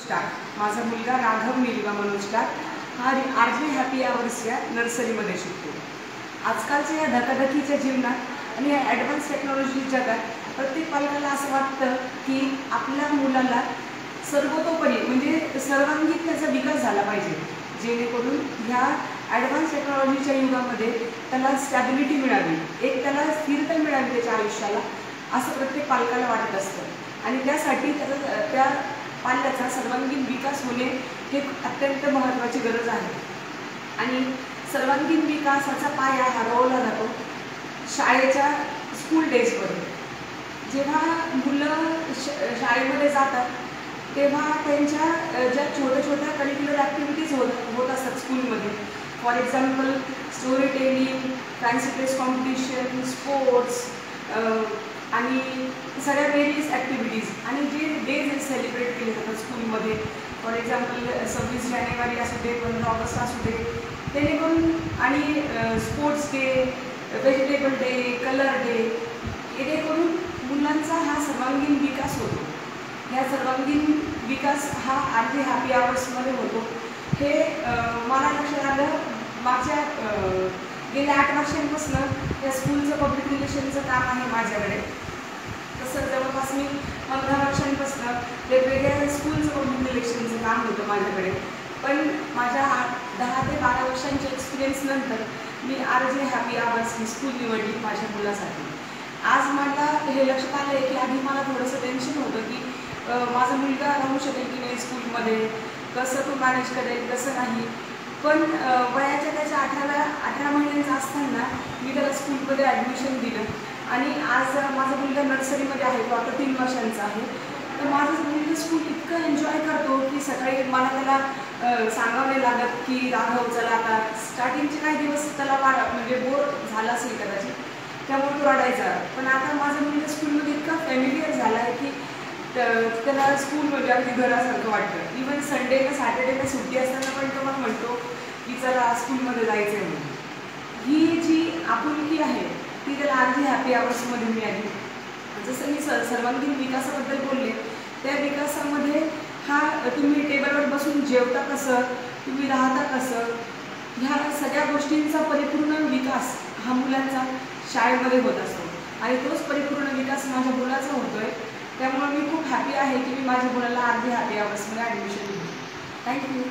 माझा मुलगा राघव नीलिमा मनोज हा आरजे हॅपी आवर्स या नर्सरीमध्ये शिकतो। आजकालच्या या धकाधकीच्या जीवनात आणि या ॲडव्हान्स टेक्नॉलॉजी जगात प्रत्येक पालकाला असं वाटतं की आपल्या मुलाला सर्वतोपरी म्हणजे सर्वांगीण त्याचा विकास झाला पाहिजे, जेणेकरून ह्या ॲडव्हान्स टेक्नॉलॉजीच्या युगामध्ये त्याला स्टॅबिलिटी मिळावी, एक त्याला स्थिरता मिळावी त्याच्या आयुष्याला, असं प्रत्येक पालकाला वाटत असतं। आणि त्यासाठी त्या पाल्याचा सर्वांगीण विकास होणे हे अत्यंत महत्त्वाची गरज आहे। आणि सर्वांगीण विकासाचा पाया हा रोवला जातो शाळेच्या स्कूल डेजमध्ये। जेव्हा मुलं शाळेमध्ये जातात तेव्हा त्यांच्या ज्या छोट्या करिक्युलर ॲक्टिव्हिटीज होत असतात स्कूलमध्ये, for example story telling, fancy dress competition, sports आणि सगळ्या वेरियस ॲक्टिव्हिटीज आणि जे डेज सेलिब्रेट केले जातात स्कूलमध्ये, फॉर एक्झाम्पल 26 जानेवारी असू दे, 15 ऑगस्ट असू दे, जेणेकरून आणि sports day, vegetable day, colour day, जेणेकरून मुलांचा हा सर्वांगीण विकास होतो। ह्या सर्वांगीण विकास हा आरजे हॅपी आवर्समध्ये होतो। हे मला लक्षात आलं मागच्या गेल्या 8 वर्षांपासून या स्कूलचं पब्लिक रिलेशनचं काम आहे माझ्याकडे। तसं जवळपास मी 15 वर्षांपासून वेगवेगळ्या स्कूलचं पब्लिक रिलेशनचं काम होतं माझ्याकडे। पण माझ्या 10 ते 12 वर्षांच्या एक्सपिरियन्सनंतर मी आरजे हॅपी आवर्स ही स्कूल निवडली माझ्या मुलासाठी। आज मला हे लक्षात आलं आहे की आधी मला थोडंसं टेन्शन होतं की माझा मुलगा राहू शकेल की नाही स्कूलमध्ये, कसं तो मॅनेज करेल कसं नाही। पण वयाच्या त्याच्या 18 महिन्यांचा असताना मी त्याला स्कूलमध्ये ॲडमिशन दिलं आणि आज माझा मुलगा नर्सरीमध्ये आहे, तो आता 3 वर्षांचा आहे। तर माझं मुलगा स्कूल इतकं एन्जॉय करतो की सकाळी मला त्याला सांगावं नाही लागत की राघव चला आता। स्टार्टिंगचे काही दिवस त्याला म्हणजे बोर झाला असेल कदाचित, त्यामुळे तो रडायचा। पण आता माझा मुलगा स्कूलमध्ये इतका फॅमिलियर झाला आहे की त्याला स्कूल म्हणजे अगदी घरासारखं वाटतं। इवन संडेला सॅटर्डेला सुट्टी असताना पण तो मला म्हणतो की चला स्कूलमध्ये जायचं आहे म्हणून। ही जी आपुलकी आहे ती त्याला आरजे हॅपी आवर्समध्ये मिळाली। जसं मी सर्वांगीण विकासाबद्दल बोलले, त्या विकासामध्ये हा तुम्ही टेबलवर बसून जेवता कसं, तुम्ही राहता कसं, ह्या सगळ्या गोष्टींचा परिपूर्ण विकास हा मुलांचा शाळेमध्ये होत असतो आणि तोच परिपूर्ण विकास माझ्या मुलाचा होतो आहे। त्यामुळे मी खूप हॅपी आहे की मी माझ्या मुलाला आरजे हॅपी आवर्समध्ये ॲडमिशन दिली। थँक्यू।